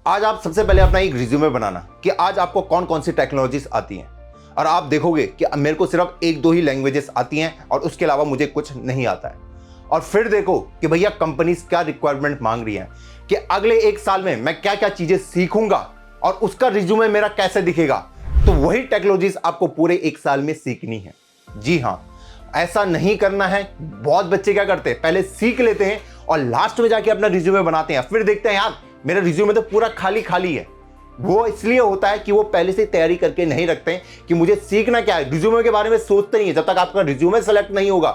आज आप सबसे पहले अपना एक रिज्यूमे बनाना कि आज आपको कौन कौन सी टेक्नोलॉजीज आती हैं, और आप देखोगे कि मेरे को सिर्फ एक दो ही लैंग्वेजेस आती हैं और उसके अलावा मुझे कुछ नहीं आता है। और फिर देखो कि भैया कंपनीज क्या रिक्वायरमेंट मांग रही हैं, कि अगले एक साल में मैं क्या क्या चीजें सीखूंगा और उसका रिज्यूमे मेरा कैसे दिखेगा। तो वही टेक्नोलॉजीज आपको पूरे एक साल में सीखनी है। जी हाँ, ऐसा नहीं करना है। बहुत बच्चे क्या करते हैं, पहले सीख लेते हैं और लास्ट में जाके अपना रिज्यूमे बनाते हैं, फिर देखते हैं यार मेरा रिज्यूमे तो पूरा खाली खाली है। वो इसलिए होता है कि वो पहले से तैयारी करके नहीं रखते हैं कि मुझे सीखना क्या है। रिज्यूमे के बारे में सोचते नहीं है। जब तक आपका रिज्यूमे सेलेक्ट नहीं होगा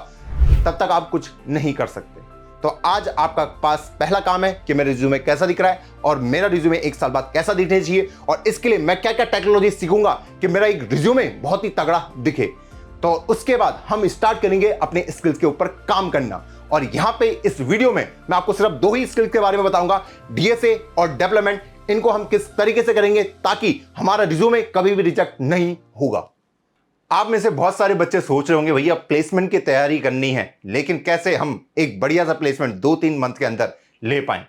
तब तक आप कुछ नहीं कर सकते। तो आज आपका पास पहला काम है कि मेरा रिज्यूमे कैसा दिख रहा है और मेरा रिज्यूमे एक साल बाद कैसा दिखना चाहिए, और इसके लिए मैं क्या क्या टेक्नोलॉजी सीखूंगा कि मेरा एक रिज्यूमे बहुत ही तगड़ा दिखे। तो उसके बाद हम स्टार्ट करेंगे अपने स्किल्स के ऊपर काम करना। और यहां पे इस वीडियो में मैं आपको सिर्फ दो ही स्किल्स के बारे में बताऊंगा, डीएसए और डेवलपमेंट। इनको हम किस तरीके से करेंगे ताकि हमारा रिज्यूमे कभी भी रिजेक्ट नहीं होगा। आप में से बहुत सारे बच्चे सोच रहे होंगे भैया प्लेसमेंट की तैयारी करनी है, लेकिन कैसे हम एक बढ़िया सा प्लेसमेंट 2-3 मंथ के अंदर ले पाएं।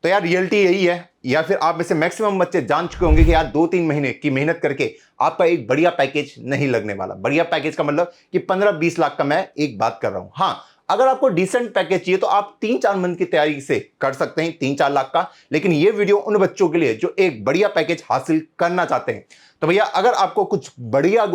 तो यार रियलिटी यही है, या फिर आप में से मैक्सिमम बच्चे जान चुके होंगे कि यार 2-3 महीने की मेहनत करके आपका एक बढ़िया पैकेज नहीं लगने वाला। बढ़िया पैकेज का मतलब कि 15-20 लाख का मैं एक बात कर रहा हूं। हाँ, अगर आपको डिसेंट पैकेज चाहिए तो आप 3-4 मंथ की तैयारी से कर सकते हैं 3-4 लाख का। लेकिन ये वीडियो उन बच्चों के लिए जो एक बढ़िया पैकेज हासिल करना चाहते हैं। तो भैया अगर आपको कुछ बड़ा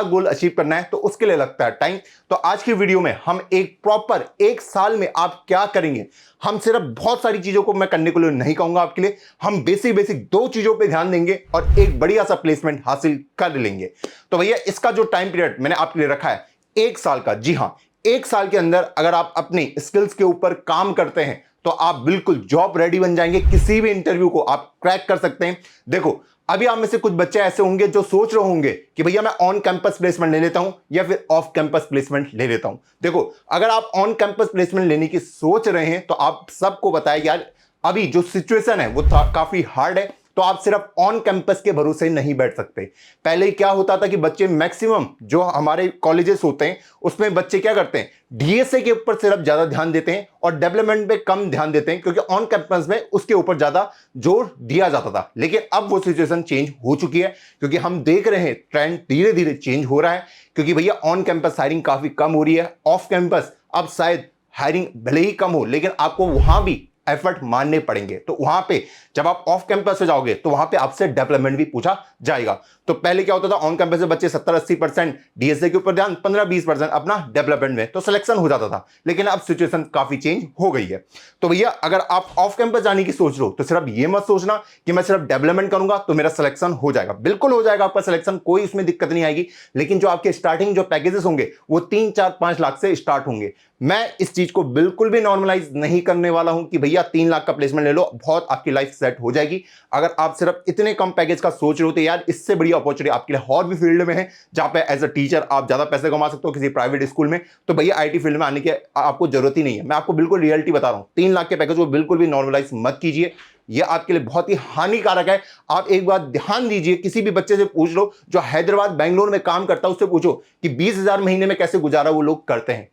गोल अचीव करना है तो उसके लिए लगता है टाइम। तो आज की वीडियो में हम एक प्रॉपर एक साल में आप क्या करेंगे, हम सिर्फ बहुत सारी चीजों को मैं करने के लिए नहीं कहूंगा आपके लिए, हम बेसिक 2 चीजों पे ध्यान देंगे और एक बढ़िया सा प्लेसमेंट हासिल कर लेंगे। तो भैया इसका जो टाइम पीरियड मैंने आपके लिए रखा है 1 साल का। जी हाँ, 1 साल के अंदर अगर आप अपनी स्किल्स के ऊपर काम करते हैं तो आप बिल्कुल जॉब रेडी बन जाएंगे। किसी भी इंटरव्यू को आप क्रैक कर सकते हैं। देखो अभी आप में से कुछ बच्चे ऐसे होंगे जो सोच रहे होंगे कि भैया मैं ऑन कैंपस प्लेसमेंट ले लेता हूं या फिर ऑफ कैंपस प्लेसमेंट ले लेता हूं। देखो अगर आप ऑन कैंपस प्लेसमेंट लेने की सोच रहे हैं तो आप सबको बताया यार अभी जो सिचुएशन है वो काफी हार्ड है। तो आप सिर्फ ऑन कैंपस के भरोसे नहीं बैठ सकते। पहले क्या होता था कि बच्चे मैक्सिमम जो हमारे कॉलेजेस होते हैं उसमें बच्चे क्या करते हैं, डीएसए के ऊपर सिर्फ ज्यादा ध्यान देते हैं और डेवलपमेंट पे कम ध्यान देते हैं, क्योंकि ऑन कैंपस में उसके ऊपर ज्यादा जोर दिया जाता था। लेकिन अब वो सिचुएशन चेंज हो चुकी है, क्योंकि हम देख रहे हैं ट्रेंड धीरे धीरे चेंज हो रहा है। क्योंकि भैया ऑन कैंपस हायरिंग काफी कम हो रही है, ऑफ कैंपस अब शायद हायरिंग भले ही कम हो लेकिन आपको वहां भी एफर्ट मानने पड़ेंगे। तो वहां पे जब आप ऑफ कैंपस से जाओगे तो वहां पे आपसे डेवलपमेंट भी पूछा जाएगा। तो पहले क्या होता था, ऑन कैंपस से बच्चे 70-80% डीएसए के ऊपर ध्यान, 15-20% अपना डेवलपमेंट में, तो सिलेक्शन हो जाता था। लेकिन अब सिचुएशन काफी चेंज हो गई है। तो भैया अगर आप ऑफ कैंपस जाने की सोच रहे हो तो सिर्फ ये मत सोचना कि मैं सिर्फ डेवलपमेंट करूंगा तो मेरा सिलेक्शन हो जाएगा। बिल्कुल हो जाएगा आपका सिलेक्शन, कोई उसमें दिक्कत नहीं आएगी। लेकिन जो आपके स्टार्टिंग जो पैकेजेस होंगे वो 3-4-5 लाख से स्टार्ट होंगे। मैं इस चीज को बिल्कुल भी नॉर्मलाइज नहीं करने वाला हूं कि भैया 3 लाख का प्लेसमेंट ले लो, बहुत आपकी लाइफ सेट हो जाएगी। अगर आप सिर्फ इतने कम पैकेज का सोच रहे हो तो यार इससे बड़ी अपॉर्चुनिटी आपके लिए और भी फील्ड में है, जहां पे एज अ टीचर आप ज्यादा पैसे कमा सकते हो किसी प्राइवेट स्कूल में। तो भैया आईटी फील्ड में आने की आपको जरूरत ही नहीं है। मैं आपको बिल्कुल रियलिटी बता रहा हूं, 3 लाख के पैकेज को बिल्कुल भी नॉर्मलाइज मत कीजिए, यह आपके लिए बहुत ही हानिकारक है। आप एक बात ध्यान दीजिए, किसी भी बच्चे से पूछ लो जो हैदराबाद बेंगलोर में काम करता है, उससे पूछो कि 20,000 महीने में कैसे गुजारा वो लोग करते हैं,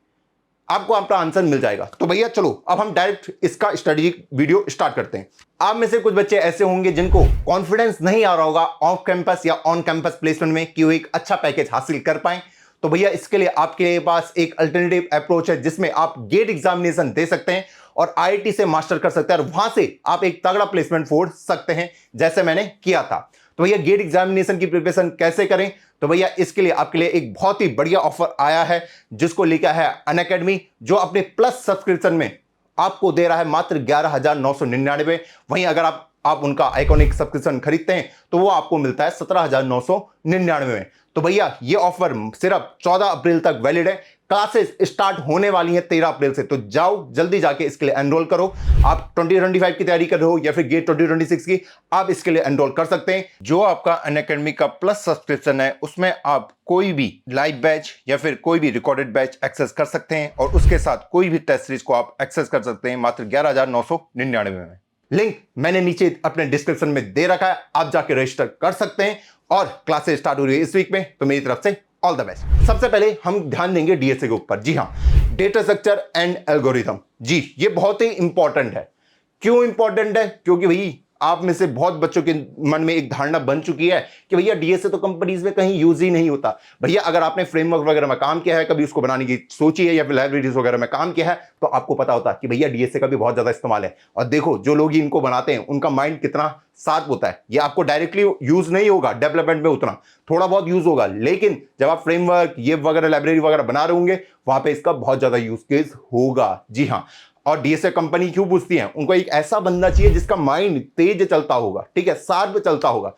आपको आपका आंसर मिल जाएगा। तो भैया चलो अब हम डायरेक्ट इसका स्ट्रेटेजिक वीडियो स्टार्ट करते हैं। आप में से कुछ बच्चे ऐसे होंगे जिनको कॉन्फिडेंस नहीं आ रहा होगा ऑफ कैंपस या ऑन कैंपस प्लेसमेंट में कि वो एक अच्छा पैकेज हासिल कर पाए। तो भैया इसके लिए आपके पास एक अल्टरनेटिव अप्रोच है, जिसमें आप गेट एग्जामिनेशन दे सकते हैं और आईआईटी से मास्टर कर सकते हैं और वहां से आप एक तगड़ा प्लेसमेंट फोड़ सकते हैं, जैसे मैंने किया था। तो भैया गेट एग्जामिनेशन की प्रिपरेशन कैसे करें, तो भैया इसके लिए आपके लिए एक बहुत ही बढ़िया ऑफर आया है जिसको लिखा है अनअकैडमी, जो अपने प्लस सब्सक्रिप्शन में आपको दे रहा है मात्र 11,999। वहीं अगर आप उनका आइकॉनिक सब्सक्रिप्शन खरीदते हैं तो वो आपको मिलता है 17,999 में। तो भैया ये ऑफर सिर्फ 14 अप्रैल तक वैलिड है। क्लासेस स्टार्ट होने वाली हैं 13 अप्रैल से, तो जाओ जल्दी जाके इसके लिए एनरोल करो। आप 2025 की तैयारी कर रहे हो या फिर गेट 2026 की, आप इसके लिए एनरोल कर सकते हैं। जो आपका अनअकैडमी का प्लस सब्सक्रिप्शन है उसमें आप कोई भी लाइव बैच या फिर कोई भी रिकॉर्डेड बैच एक्सेस कर सकते हैं और उसके साथ कोई भी टेस्ट सीरीज को आप एक्सेस कर सकते हैं मात्र 11,999 में। लिंक मैंने नीचे अपने डिस्क्रिप्शन में दे रखा है, आप जाके रजिस्टर कर सकते हैं। और क्लासेस स्टार्ट हो रही है इस वीक में, तो मेरी तरफ से ऑल द बेस्ट। सबसे पहले हम ध्यान देंगे डीएसए के ऊपर। जी हाँ, डेटा स्ट्रक्चर एंड एल्गोरिथम। जी ये बहुत ही इंपॉर्टेंट है। क्यों इंपॉर्टेंट है, क्योंकि भाई आप में से बहुत बच्चों के मन में एक धारणा बन चुकी है कि भैया डीएसए तो कंपनीज में कहीं यूज ही नहीं होता। भैया अगर आपने फ्रेमवर्क वगैरह में काम किया है, कभी उसको बनाने की सोची है या फिर लाइब्रेरीज वगैरह में काम किया है, तो आपको पता होता है कि भैया डीएसए का भी बहुत ज्यादा इस्तेमाल है। और देखो जो लोग इनको बनाते हैं उनका माइंड कितना शार्प होता है। ये आपको डायरेक्टली यूज नहीं होगा डेवलपमेंट में, उतना थोड़ा बहुत यूज होगा, लेकिन जब आप फ्रेमवर्क ये वगैरह लाइब्रेरी वगैरह बना रहे होंगे वहां पे इसका बहुत ज्यादा यूज केस होगा। जी हाँ। और डीएसए कंपनी क्यों पूछती है? उनको एक ऐसा बंदा चाहिए जिसका माइंड तेज चलता होगा, ठीक है, शार्प चलता होगा,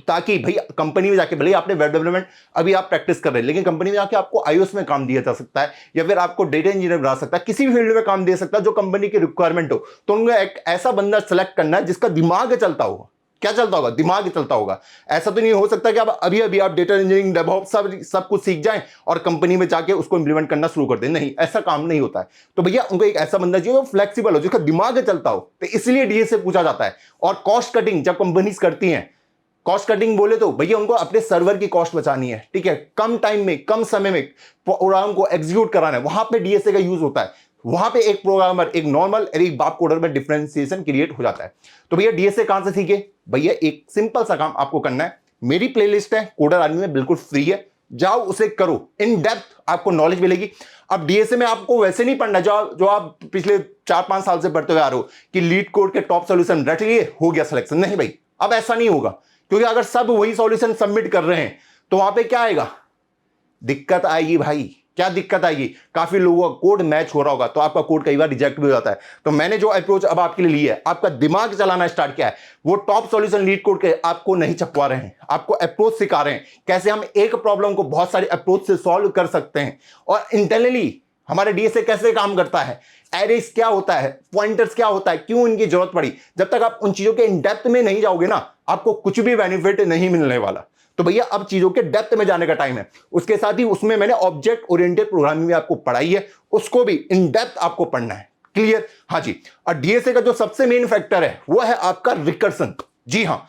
ताकि भाई कंपनी में जाके, भले आपने वेब डेवलपमेंट अभी आप प्रैक्टिस कर रहे हैं, लेकिन कंपनी में जाके आपको आईओएस में काम दिया जा सकता है या फिर आपको डेटा इंजीनियर बना सकता है, किसी भी फील्ड में काम दे सकता है जो कंपनी की रिक्वायरमेंट हो। तो उनको एक ऐसा बंदा सेलेक्ट करना है जिसका दिमाग चलता होगा। क्या चलता होगा? दिमाग चलता होगा। ऐसा तो नहीं हो सकता कि आप अभी अभी आप डेटा इंजीनियरिंग, डेवऑप्स सब कुछ सीख जाएं और कंपनी में जाके उसको इंप्लीमेंट करना शुरू कर दें। नहीं, ऐसा काम नहीं होता है। तो भैया उनको एक ऐसा बंदा चाहिए जो फ्लेक्सिबल हो, जिसका दिमाग चलता हो। तो इसलिए डीएसए पूछा जाता है। और कॉस्ट कटिंग जब कंपनीज करती हैं, कॉस्ट कटिंग बोले तो भैया उनको अपने सर्वर की कॉस्ट बचानी है, ठीक है, कम टाइम में, कम समय में प्रोग्राम को एग्जीक्यूट कराना है, वहां पे डीएसए का यूज होता है। वहां पे एक प्रोग्रामर, एक नॉर्मल और एक बाप कोडर में डिफरेंशिएशन क्रिएट हो जाता है। तो भैया डीएसए कहां से सीखे? भैया एक सिंपल सा काम आपको करना है। मेरी प्लेलिस्ट है कोडर आर्मी में, बिल्कुल फ्री है, जाओ उसे करो, इन डेप्थ आपको नॉलेज मिलेगी। अब डीएसए में आपको वैसे नहीं पढ़ना जो आप पिछले 4-5 साल से पढ़ते हुए आ रहे हो कि लीड कोड के टॉप सॉल्यूशन रट लिए, हो गया सिलेक्शन। नहीं भाई, अब ऐसा नहीं होगा, क्योंकि अगर सब वही सॉल्यूशन सबमिट कर रहे हैं तो वहां पे क्या आएगा? दिक्कत आएगी भाई। क्या दिक्कत आएगी? काफी लोगों का कोड मैच हो रहा होगा तो आपका कोड कई बार रिजेक्ट भी हो जाता है। तो मैंने जो अप्रोच अब आपके लिए ली है, आपका दिमाग चलाना स्टार्ट किया है, वो टॉप सॉल्यूशन लीड कोड के आपको नहीं छपवा रहे हैं, आपको अप्रोच सिखा रहे हैं कैसे हम एक प्रॉब्लम को बहुत सारे अप्रोच से सॉल्व कर सकते हैं। और इंटरनली हमारे डीएसए कैसे काम करता है, एरेस क्या होता है, पॉइंटर्स क्या होता है, क्यों इनकी जरूरत पड़ी। जब तक आप उन चीजों के इन डेप्थ में नहीं जाओगे ना, आपको कुछ भी बेनिफिट नहीं मिलने वाला। तो भैया अब चीजों के डेप्थ में जाने का टाइम है। उसके साथ ही उसमें मैंने ऑब्जेक्ट ओरिएंटेड प्रोग्रामिंग भी आपको पढ़ाई है, उसको भी इन डेप्थ आपको पढ़ना है। क्लियर? हाँ जी। और डीएसए का जो सबसे मेन फैक्टर है वो है आपका रिकर्सन। जी हाँ,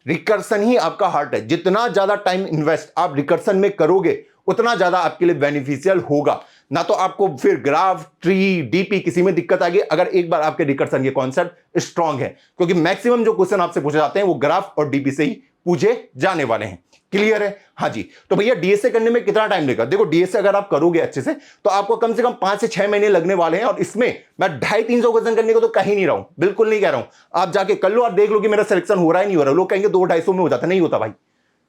रिकर्सन ही आपका हार्ट है। जितना ज्यादा टाइम इन्वेस्ट आप रिकर्सन में करोगे उतना ज्यादा आपके लिए बेनिफिशियल होगा। ना तो आपको फिर ग्राफ, ट्री, डीपी किसी में दिक्कत आएगी अगर एक बार आपके रिकर्सन के कॉन्सेप्ट स्ट्रांग है, क्योंकि मैक्सिमम जो क्वेश्चन आपसे पूछे जाते हैं वो ग्राफ और डीपी से ही पूछे जाने वाले हैं। क्लियर है? हाँ जी। तो भैया डीएसए करने में कितना टाइम लेगा? देखो डीएसए अगर आप करोगे अच्छे से तो आपको कम से कम 5 से 6 महीने लगने वाले हैं। और इसमें मैं 250-300 क्वेश्चन करने को तो कह ही नहीं रहा हूं, बिल्कुल नहीं कह रहा हूं। आप जाके कर लो और देख लो कि मेरा सिलेक्शन हो रहा है नहीं हो रहा। लोग कहेंगे 200-250 में हो जाता, नहीं होता भाई,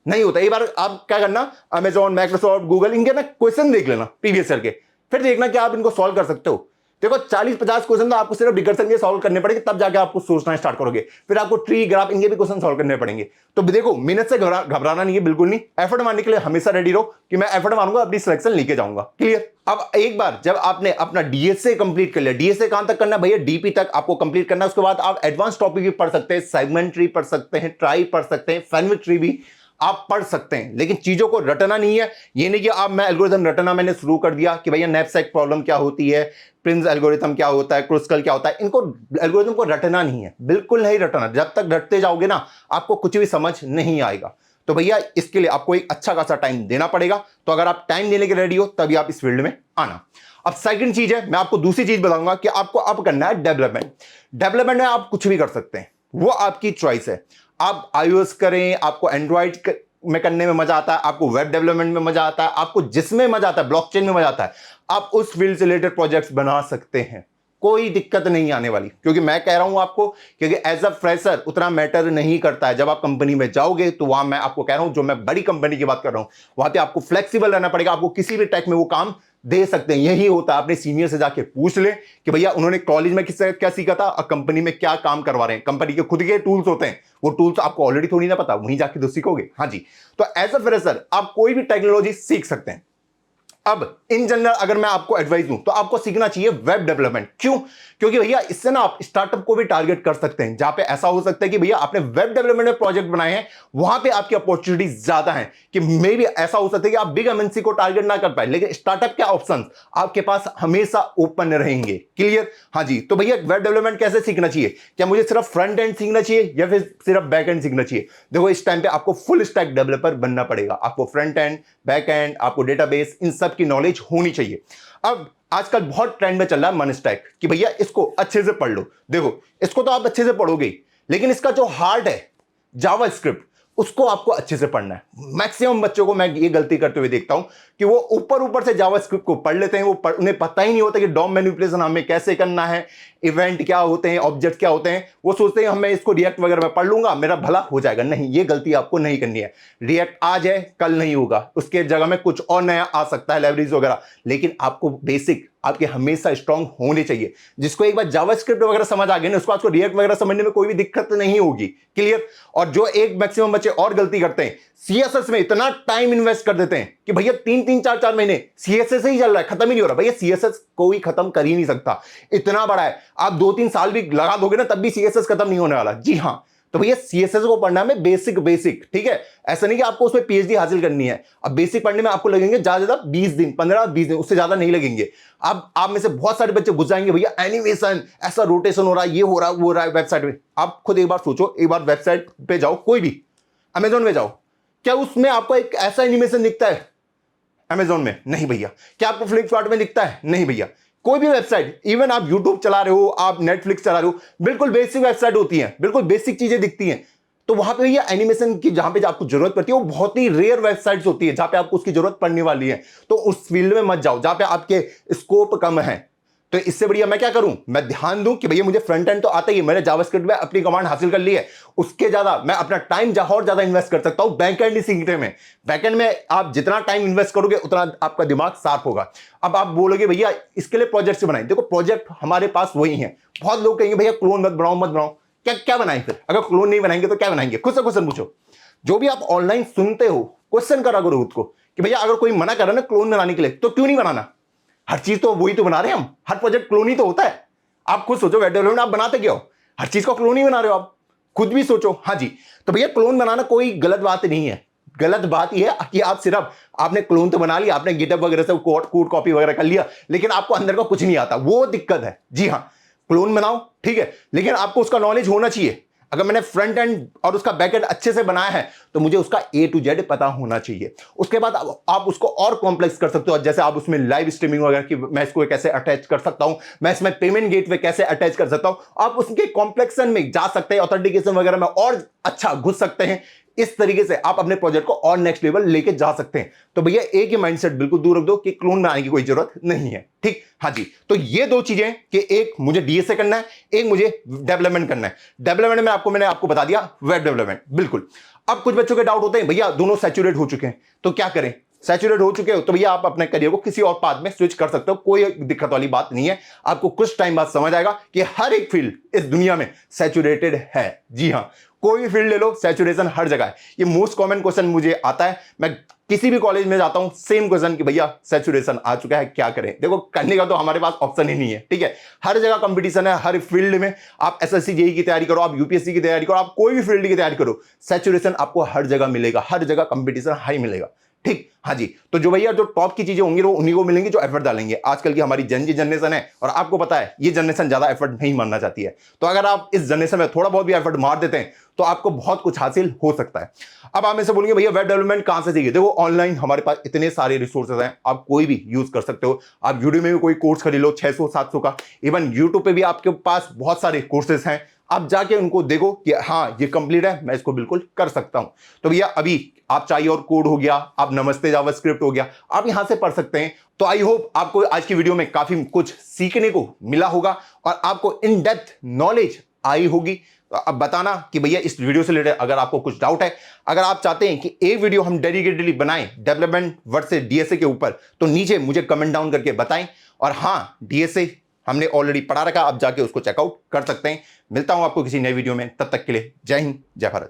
नहीं होता। एक बार आप क्या करना, अमेजॉन, माइक्रोसॉफ्ट, गूगल, इनके ना क्वेश्चन देख लेना प्रीवियस ईयर के, फिर देखना कि आप इनको सॉल्व कर सकते हो। देखो 40-50 क्वेश्चन तो आपको सिर्फ रिकर्सन के सॉल्व करने पड़ेंगे, तब जाके आपको सोचना स्टार्ट करोगे। फिर आपको ट्री, ग्राफ, इनके भी क्वेश्चन सॉल्व करने पड़ेंगे। तो देखो मेहनत से घबराना नहीं है, बिल्कुल नहीं। एफर्ट मारने के लिए हमेशा रेडी रहो कि मैं एफर्ट मारूंगा, अपनी सिलेक्शन लेके जाऊंगा। क्लियर? अब एक बार जब आपने अपना डीएसए कंप्लीट कर लिया, डीएसए कहां तक करना भैया? डीपी तक आपको कंप्लीट करना है। उसके बाद आप एडवांस टॉपिक भी पढ़ सकते हैं, सेगमेंट ट्री पढ़ सकते हैं, ट्राई पढ़ सकते हैं, फैनविच ट्री भी आप पढ़ सकते हैं, लेकिन चीजों को रटना नहीं है। ये नहीं कि आप मैं एल्गोरिथम रटना मैंने शुरू कर दिया कि भैया नैपसैक प्रॉब्लम क्या होती है, प्रिंस एल्गोरिथम क्या होता है, क्रुस्कल क्या होता है, इनको एल्गोरिथम को रटना नहीं है, बिल्कुल नहीं रटना। जब तक रटते जाओगे ना आपको कुछ भी समझ नहीं आएगा। तो भैया इसके लिए आपको एक अच्छा खासा टाइम देना पड़ेगा। तो अगर आप टाइम देने के रेडी हो तभी आप इस फील्ड में आना। अब सेकंड चीज है, मैं आपको दूसरी चीज बताऊंगा कि आपको अब करना है डेवलपमेंट। डेवलपमेंट में आप कुछ भी कर सकते हैं, वो आपकी चॉइस है। आप iOS करें, आपको एंड्रॉइड में करने में मजा आता है, आपको वेब डेवलपमेंट में मजा आता है, आपको जिसमें मजा आता है, ब्लॉकचेन में मजा आता है, आप उस फील्ड से रिलेटेड प्रोजेक्ट्स बना सकते हैं। कोई दिक्कत नहीं आने वाली, क्योंकि मैं कह रहा हूं आपको, क्योंकि एज अ फ्रेशर उतना मैटर नहीं करता है। जब आप कंपनी में जाओगे तो वहां मैं आपको कह रहा हूं, जो मैं बड़ी कंपनी की बात कर रहा हूं, वहां पे आपको फ्लेक्सिबल रहना पड़ेगा। आपको किसी भी टेक में वो काम दे सकते हैं। यही होता है, अपने सीनियर से जाके पूछ ले कि भैया उन्होंने कॉलेज में किस क्या सीखा था और कंपनी में क्या काम करवा रहे हैं। कंपनी के खुद के टूल्स होते हैं, वो टूल्स आपको ऑलरेडी थोड़ी ना पता, वहीं जाके तो सीखोगे। हाँ जी। तो एज अ फ्रेशर आप कोई भी टेक्नोलॉजी सीख सकते हैं। अब इन जनरल अगर मैं आपको एडवाइस दूं तो आपको सीखना चाहिए वेब डेवलपमेंट। क्यों? क्योंकि भैया इससे ना आप स्टार्टअप को भी टारगेट कर सकते हैं, जहां पे ऐसा हो सकता है कि भैया आपने वेब डेवलपमेंट में प्रोजेक्ट बनाए हैं, वहां पे आपकी अपॉर्चुनिटी ज्यादा है। कि मे भी ऐसा हो सकता है कि आप बिग एमएनसी को टारगेट ना कर पाए, लेकिन स्टार्टअप के ऑप्शन आपके पास हमेशा ओपन रहेंगे। क्लियर? हाँ जी। तो भैया वेब डेवलपमेंट कैसे सीखना चाहिए? क्या मुझे सिर्फ फ्रंट एंड सीखना चाहिए या फिर सिर्फ बैक एंड सीखना चाहिए? देखो इस टाइम पे आपको फुल स्टैक डेवलपर बनना पड़ेगा। आपको फ्रंट एंड, बैक एंड, आपको डेटाबेस, इन सब की नॉलेज होनी चाहिए। अब आजकल बहुत ट्रेंड में चल रहा है मन स्टैक कि भैया इसको अच्छे से पढ़ लो। देखो इसको तो आप अच्छे से पढ़ोगे, लेकिन इसका जो हार्ड है जावास्क्रिप्ट, उसको आपको अच्छे से पढ़ना है। मैक्सिमम बच्चों को मैं ये गलती करते हुए देखता हूं कि वो ऊपर से जावास्क्रिप्ट को पढ़ लेते हैं, उन्हें पता ही नहीं होता कि डॉम मैनिपुलेशन हमें कैसे करना है, इवेंट क्या होते हैं, ऑब्जेक्ट क्या होते हैं। वो सोचते हैं मैं इसको रिएक्ट वगैरह में पढ़ लूंगा, मेरा भला हो जाएगा। नहीं, ये गलती आपको नहीं करनी है। रिएक्ट आज है, कल नहीं होगा, उसके जगह में कुछ और नया आ सकता है, लाइब्रेरीज वगैरह, लेकिन आपको बेसिक आपके हमेशा स्ट्रांग होने चाहिए। जिसको एक बार जावास्क्रिप्ट वगैरह समझ आ गई ना, उसको आपको रिएक्ट वगैरह समझने में कोई भी दिक्कत नहीं होगी। क्लियर। और जो एक मैक्सिमम बच्चे और गलती करते हैं, सीएसएस में इतना टाइम इन्वेस्ट कर देते हैं कि भैया 3-3 4-4 महीने सीएसएस ही चल रहा है, खत्म ही नहीं हो रहा। भैया सीएसएस कोई खत्म कर ही नहीं सकता, इतना बड़ा है। आप 2-3 साल भी लगा दोगे ना, तब भी सीएसएस खत्म नहीं होने वाला। जी हां, तो भैया सीएसएस को पढ़ना है बेसिक, ठीक है। ऐसा नहीं कि आपको उसमें पीएचडी हासिल करनी है। अब बेसिक पढ़ने में आपको लगेंगे ज्यादा 20 दिन, 15-20 दिन, उससे ज्यादा नहीं लगेंगे। अब आप में से बहुत सारे बच्चे घुस जाएंगे, भैया एनिमेशन ऐसा रोटेशन हो रहा है, ये हो रहा है, वो हो रहा है वेबसाइट में। आप खुद एक बार सोचो, एक बार वेबसाइट पे जाओ, कोई भी अमेजोन में जाओ, क्या उसमें आपको एक ऐसा एनिमेशन दिखता है अमेजोन में? नहीं भैया। क्या आपको फ्लिपकार्ट में दिखता है? नहीं भैया। कोई भी वेबसाइट, इवन आप यूट्यूब चला रहे हो, आप नेटफ्लिक्स चला रहे हो, बिल्कुल बेसिक वेबसाइट होती है, बिल्कुल बेसिक चीजें दिखती हैं। तो वहां पे ये एनिमेशन की जहां पे आपको जरूरत पड़ती है, वो बहुत ही रेयर वेबसाइट्स होती है जहां पे आपको उसकी जरूरत पड़ने वाली है। तो उस फील्ड में मत जाओ जहां पे आपके स्कोप कम है। तो इससे बढ़िया मैं क्या करूं, मैं ध्यान दूं कि भैया मुझे फ्रंट एंड तो आता ही है, मैंने जावास्क्रिप्ट में अपनी कमांड हासिल कर ली है, उसके ज्यादा मैं अपना टाइम जहां और ज्यादा इन्वेस्ट कर सकता हूं बैक एंड सीखने में। बैक एंड में आप जितना टाइम इन्वेस्ट करोगे उतना आपका दिमाग शार्प होगा। अब आप बोलोगे भैया इसके लिए प्रोजेक्ट से बनाए, देखो प्रोजेक्ट हमारे पास वही है। बहुत लोग कहेंगे भैया क्लोन मत बनाओ। क्या बनाए फिर? अगर क्लोन नहीं बनाएंगे तो क्या बनाएंगे? खुद से क्वेश्चन पूछो। जो भी आप ऑनलाइन सुनते हो, क्वेश्चन करा करो खुद को कि भैया अगर कोई मना कर रहा है ना क्लोन बनाने के लिए, तो क्यों नहीं बनाना? हर चीज तो वही तो बना रहे हैं हम, हर प्रोजेक्ट क्लोन ही तो होता है। आप खुद सोचो, वेब डेवलपमेंट आप बनाते क्या हो? हर चीज को क्लोन ही बना रहे हो आप, खुद भी सोचो। हाँ जी, तो भैया क्लोन बनाना कोई गलत बात नहीं है। गलत बात यह है कि आप सिर्फ आपने क्लोन तो बना लिया, आपने गिटहब वगैरह से कोड कॉपी वगैरह कर लिया, लेकिन आपको अंदर का कुछ नहीं आता, वो दिक्कत है। जी हाँ, क्लोन बनाओ ठीक है, लेकिन आपको उसका नॉलेज होना चाहिए। अगर मैंने फ्रंट एंड और उसका बैक एंड अच्छे से बनाया है तो मुझे उसका A to Z पता होना चाहिए। उसके बाद आप उसको और कॉम्प्लेक्स कर सकते हो, जैसे आप उसमें लाइव स्ट्रीमिंग वगैरह की मैं इसको कैसे अटैच कर सकता हूं, मैं इसमें पेमेंट गेटवे कैसे अटैच कर सकता हूं। आप उसके कॉम्प्लेक्सन में जा सकते हैं, ऑथेंटिकेशन वगैरह में और अच्छा घुस सकते हैं। इस तरीके से आप अपने प्रोजेक्ट को और नेक्स्ट लेवल लेके जा सकते हैं। तो भैया एक ही माइंडसेट बिल्कुल दूर रख दो कि क्लोन बनाने की कोई जरूरत नहीं है। ठीक, हाँ जी। तो ये दो चीजें कि एक मुझे डीएसए करना है, एक मुझे डेवलपमेंट करना है। डेवलपमेंट में मैंने आपको बता दिया वेब डेवलपमेंट, बिल्कुल। अब कुछ बच्चों के डाउट होते हैं भैया दोनों सैचुरेट हो चुके हैं तो क्या करें? सैचुरेट हो चुके हो तो भैया आप अपने करियर को किसी और पाथ में स्विच कर सकते हो, कोई दिक्कत वाली बात नहीं है। आपको कुछ टाइम बाद समझ आएगा कि हर एक फील्ड इस दुनिया में सैचुरेटेड है। जी हाँ, कोई भी फील्ड ले लो, सैचुरेशन हर जगह है। ये मोस्ट कॉमन क्वेश्चन मुझे आता है, मैं किसी भी कॉलेज में जाता हूं सेम क्वेश्चन कि भैया सैचुरेशन आ चुका है, क्या करें? देखो करने का तो हमारे पास ऑप्शन ही नहीं है, ठीक है। हर जगह कंपटीशन है, हर फील्ड में। आप एसएससी जेईई की तैयारी करो, आप यूपीएससी की तैयारी करो, आप कोई भी फील्ड की तैयारी करो, सैचुरेशन आपको हर जगह मिलेगा, हर जगह कंपटीशन हाई मिलेगा। ठीक, हाँ जी। तो जो भैया जो टॉप की चीजें होंगी वो उन्हीं को मिलेंगी जो एफर्ट डालेंगे। आजकल की हमारी जनरेशन है और आपको पता है ये जनरेशन ज्यादा एफर्ट नहीं मारना चाहती है। तो अगर आप इस जनरेशन में थोड़ा बहुत भी एफर्ट मार देते हैं तो आपको बहुत कुछ हासिल हो सकता है। अब आप ऐसे बोलेंगे भैया वेब डेवलपमेंट कहां से सीखे? देखो ऑनलाइन हमारे पास इतने सारे रिसोर्सेज हैं, आप कोई भी यूज कर सकते हो। आप यूट्यूब में भी कोई कोर्स खरीद लो 600-700 का, इवन यूट्यूब पे भी आपके पास बहुत सारे कोर्सेज हैं। आप जाके उनको देखो कि हाँ ये कंप्लीट है, मैं इसको बिल्कुल कर सकता हूं। तो भैया अभी आप चाहिए और कोड हो गया, आप नमस्ते जावास्क्रिप्ट हो गया, आप यहां से पढ़ सकते हैं। तो आई होप आपको आज की वीडियो में काफी कुछ सीखने को मिला होगा और आपको इन डेप्थ नॉलेज आई होगी। तो अब बताना कि भैया इस वीडियो से रिलेटेड अगर आपको कुछ डाउट है, अगर आप चाहते हैं कि एक वीडियो हम डेडिकेटली बनाएं डेवलपमेंट वर्सेस डीएसए के ऊपर, तो नीचे मुझे कमेंट डाउन करके बताएं। और हाँ, डीएसए हमने ऑलरेडी पढ़ा रखा, आप जाके उसको चेकआउट कर सकते हैं। मिलता हूं आपको किसी नए वीडियो में, तब तक के लिए जय हिंद, जय भारत।